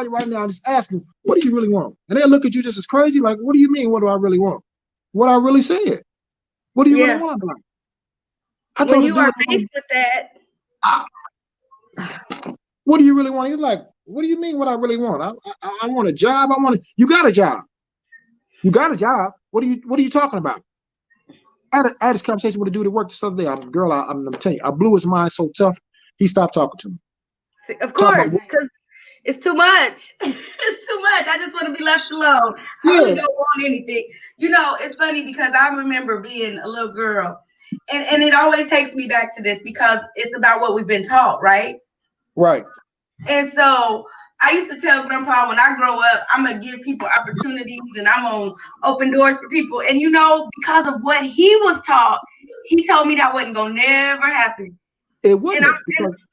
right now, just ask them, what do you really want? And they'll look at you just as crazy, like, what do you mean, what do I really want? What I really said. What do you really want? When you are faced with that, what do you really want? He's like, what do you mean what I really want? I want a job. You got a job. You got a job. What are you talking about? I had this conversation with a dude at work this other day. I'm telling you, I blew his mind so tough, he stopped talking to me. See, of course, because it's too much. It's too much. I just want to be left alone. I really don't want anything. It's funny because I remember being a little girl, and it always takes me back to this because it's about what we've been taught, right? Right. And so I used to tell Grandpa, when I grow up, I'm going to give people opportunities and I'm going to open doors for people. And, because of what he was taught, he told me that wasn't going to never happen. It wouldn't.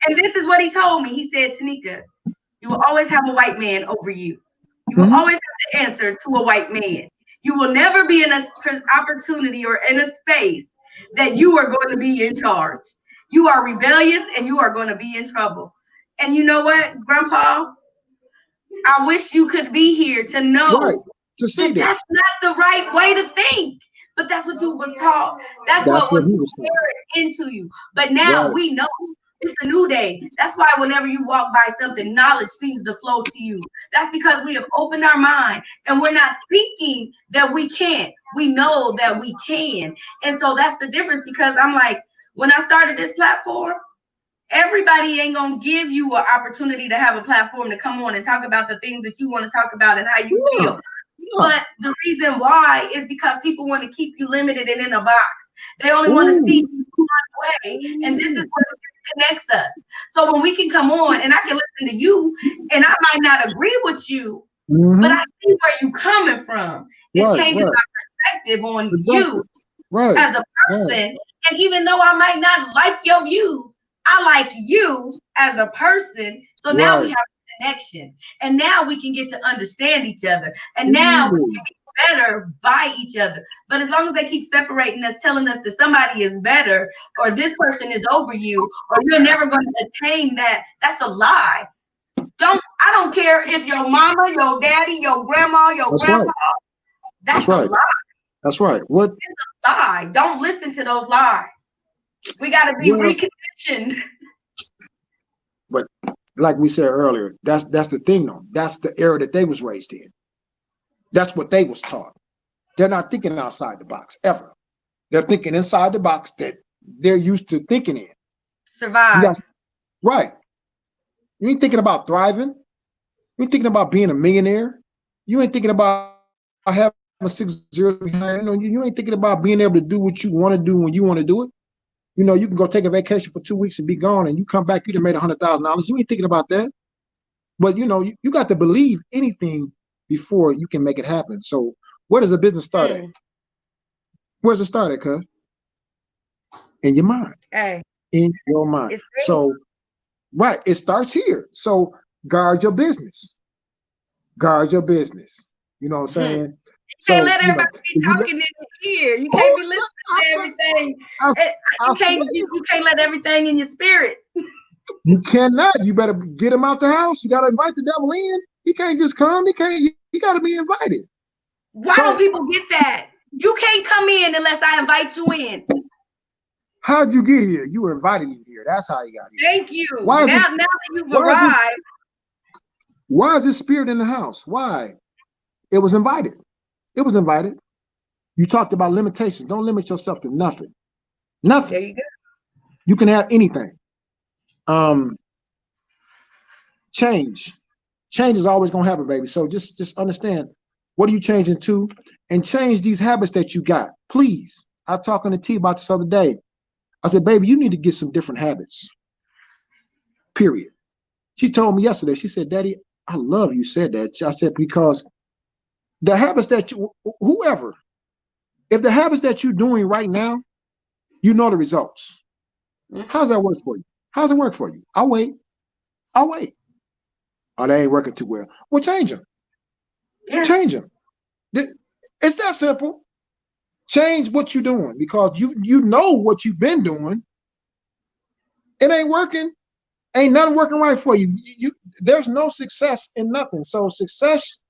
And this is what he told me. He said, Tanika, you will always have a white man over you. You will always have to answer to a white man. You will never be in an opportunity or in a space that you are going to be in charge. You are rebellious and you are going to be in trouble. And you know what, Grandpa? I wish you could be here to know that that's not the right way to think. But that's what you was taught. That's what was carried into you. But now we know it's a new day. That's why whenever you walk by something, knowledge seems to flow to you. That's because we have opened our mind and we're not speaking that we can't. We know that we can. And so that's the difference, because I'm like, when I started this platform, everybody ain't gonna give you an opportunity to have a platform to come on and talk about the things that you want to talk about and how you feel. But the reason why is because people want to keep you limited and in a box. They only want to see you one way, and this is what connects us. So when we can come on and I can listen to you, and I might not agree with you, but I see where you're coming from. It changes my perspective on you as a person. And even though I might not like your views, I like you as a person. So now we have a connection. And now we can get to understand each other. And now we can be better by each other. But as long as they keep separating us, telling us that somebody is better, or this person is over you, or you're never going to attain that, that's a lie. I don't care if your mama, your daddy, your grandma, your grandpa. That's a lie. That's right. What? It's a lie. Don't listen to those lies. We got to be reconditioned. But like we said earlier, that's the thing though. That's the era that they was raised in. That's what they was taught. They're not thinking outside the box ever. They're thinking inside the box that they're used to thinking in. Survive. Right. You ain't thinking about thriving. You ain't thinking about being a millionaire. You ain't thinking about having 6 zeros behind. You ain't thinking about being able to do what you want to do when you want to do it. You can go take a vacation for 2 weeks and be gone, and you come back, you done made $100,000. You ain't thinking about that. But you got to believe anything before you can make it happen. So where does a business start at? Where's it start at, cuz? In your mind. Hey. In your mind. So, right, it starts here. So guard your business. Guard your business. You know what I'm saying? You can't let everybody be talking in your ear. You can't be listening to everything. You can't let everything in your spirit. You cannot. You better get him out the house. You got to invite the devil in. He can't just come. He got to be invited. Why don't people get that? You can't come in unless I invite you in. How'd you get here? You were invited in here. That's how you got here. Thank you. Now that you've arrived. Why is this spirit in the house? Why? It was invited. It was invited. You talked about limitations. Don't limit yourself to nothing. Nothing. There you go. You can have anything. Change is always going to happen, baby. So just understand, what are you changing to? And change these habits that you got. Please. I was talking to T about this other day. I said, baby, you need to get some different habits. Period. She told me yesterday, she said, Daddy, I love you said that. I said, because the habits that if the habits that you're doing right now, you know the results. How's that work for you? How's it work for you? I'll wait. Oh, they ain't working too well. Well, change them. Yeah. Change them. It's that simple. Change what you're doing, because you know what you've been doing. It ain't working. Ain't nothing working right for you. There's no success in nothing. So success,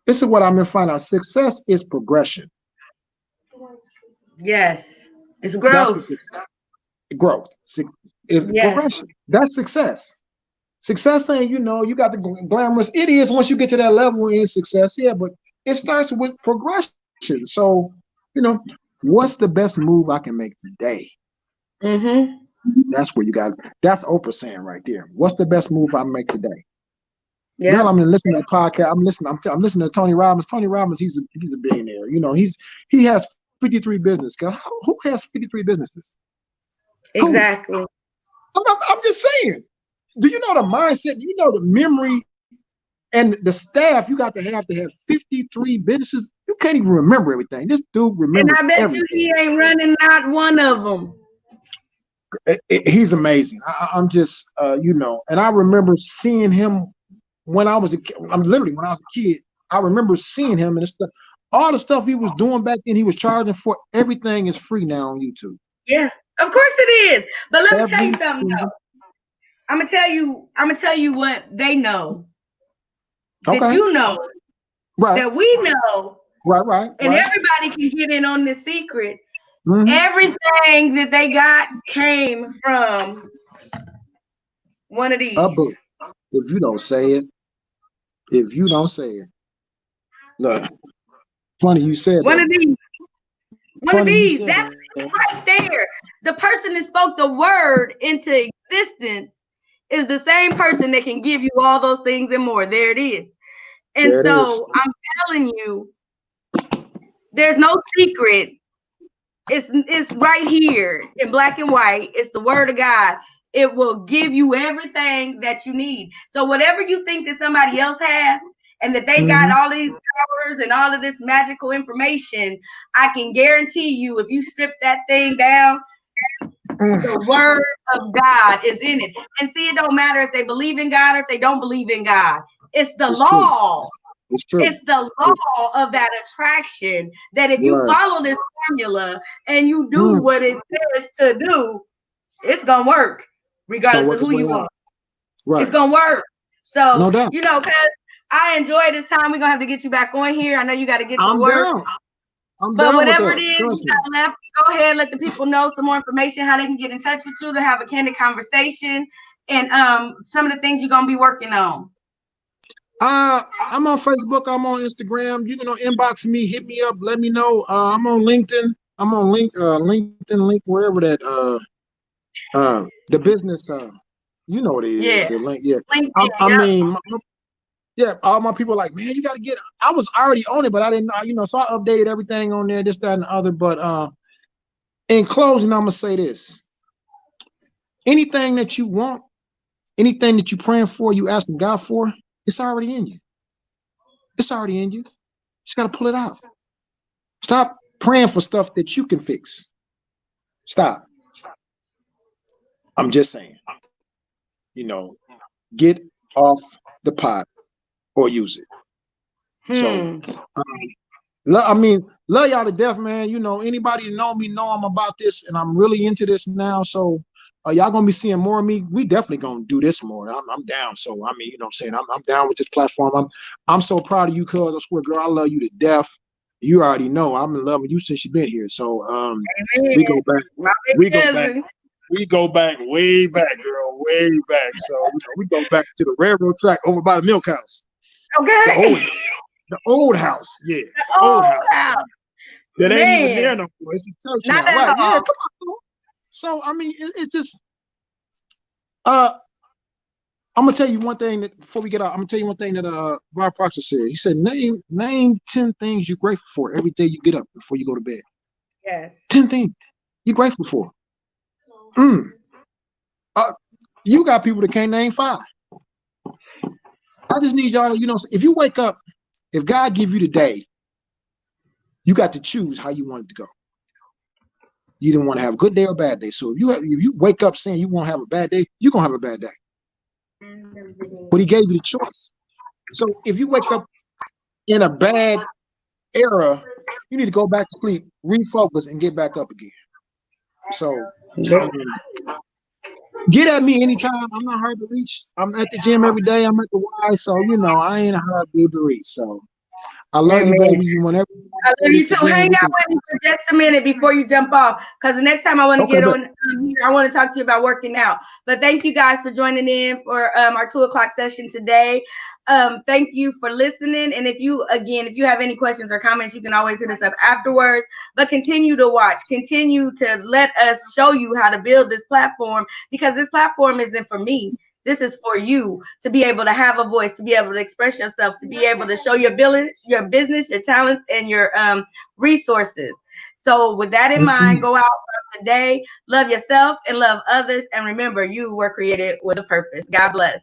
this is what I'm gonna find out. Success is progression. Yes. It's growth. Growth. It's progression. That's success. Success ain't, you got the glamorous. It is once you get to that level in success, yeah, but it starts with progression. So, what's the best move I can make today? That's where you got. That's Oprah saying right there. What's the best move I make today? Yeah. Girl, I'm listening to the podcast. I'm listening to Tony Robbins. Tony Robbins, he's a billionaire. He has 53 businesses. Who has 53 businesses? Exactly. I'm just saying. Do you know the mindset? Do you know the memory and the staff you got to have 53 businesses? You can't even remember everything. This dude remembers everything. And I bet you he ain't running not one of them. He's amazing. I'm just, and I remember seeing him when I was a kid. I remember seeing him and stuff. All the stuff he was doing back then, he was charging for. Everything is free now on YouTube. Yeah, of course it is. But let me tell you something though. I'm gonna tell you what they know. That you know. Right. That we know. Right. And everybody can get in on the secret. Everything that they got came from one of these. A book. If you don't say it. Look, funny you said one that. Of these. One of these. That's right there. The person that spoke the word into existence is the same person that can give you all those things and more. There it is. And so I'm telling you, there's no secret. It's right here in black and white. It's the word of God. It will give you everything that you need. So whatever you think that somebody else has and that they got all these powers and all of this magical information, I can guarantee you, if you strip that thing down, the word of God is in it. And see, it don't matter if they believe in God or if they don't believe in God. It's the law. It's true. It's the law of that attraction that if you follow this formula and you do what it says to do, it's going to work regardless of who you are. Right. It's going to work. So, no doubt. Because I enjoy this time. We're going to have to get you back on here. I know you got to get to work. But whatever it is you got left, go ahead, let the people know some more information, how they can get in touch with you to have a candid conversation. and some of the things you're gonna be working on. I'm on Facebook. I'm on Instagram. You can inbox me, hit me up, let me know. I'm on LinkedIn. I'm on LinkedIn, link, whatever that. The business. You know what it is. Yeah, The link. Yeah. LinkedIn. I Yep. mean, yeah. All my people are like, man, you got to get. I was already on it, but I didn't know. So I updated everything on there, this, that, and the other. But in closing, I'm gonna say this: anything that you want, anything that you're praying for, you asking God for, it's already in you. It's already in you. Just got to pull it out. Stop praying for stuff that you can fix. Stop. I'm just saying, get off the pot or use it. So, I mean, love y'all to death, man. Anybody know me know I'm about this, and I'm really into this now. So, y'all gonna be seeing more of me. We definitely gonna do this more. I'm down. So, I mean, I'm saying I'm down with this platform. I'm so proud of you, cuz I swear, girl, I love you to death. You already know I'm in love with you since you've been here. So, we go back. We go back. We go back way back, girl, way back. So we go back to the railroad track over by the milk house. Okay. The old house, yeah. The old house. That ain't even there no more. It's a church now, right? Yeah, come on. So I mean, it's just I'm gonna tell you one thing that before we get out, I'm gonna tell you one thing that Rob Proctor said. He said, name 10 things you're grateful for every day you get up before you go to bed. Yes. 10 things you're grateful for. You got people that can't name 5. I just need y'all to, if you wake up, if God give you the day, you got to choose how you want it to go. You didn't want to have a good day or a bad day. So if you wake up saying you want to have a bad day, you're gonna have a bad day. But He gave you the choice. So if you wake up in a bad era, you need to go back to sleep, refocus, and get back up again. So get at me anytime. I'm not hard to reach. I'm at the gym every day. I'm at the Y, so I ain't a hard dude to reach. So I love you, baby. Whenever I love you too. Hang out with me for just a minute before you jump off, because the next time I want to get on here, I want to talk to you about working out. But thank you guys for joining in for our 2:00 session today. Thank you for listening. And if you have any questions or comments, you can always hit us up afterwards. But continue to watch. Continue to let us show you how to build this platform, because this platform isn't for me. This is for you to be able to have a voice, to be able to express yourself, to be able to show your ability, your business, your talents, and your resources. So with that in mind, go out today, love yourself and love others. And remember, you were created with a purpose. God bless.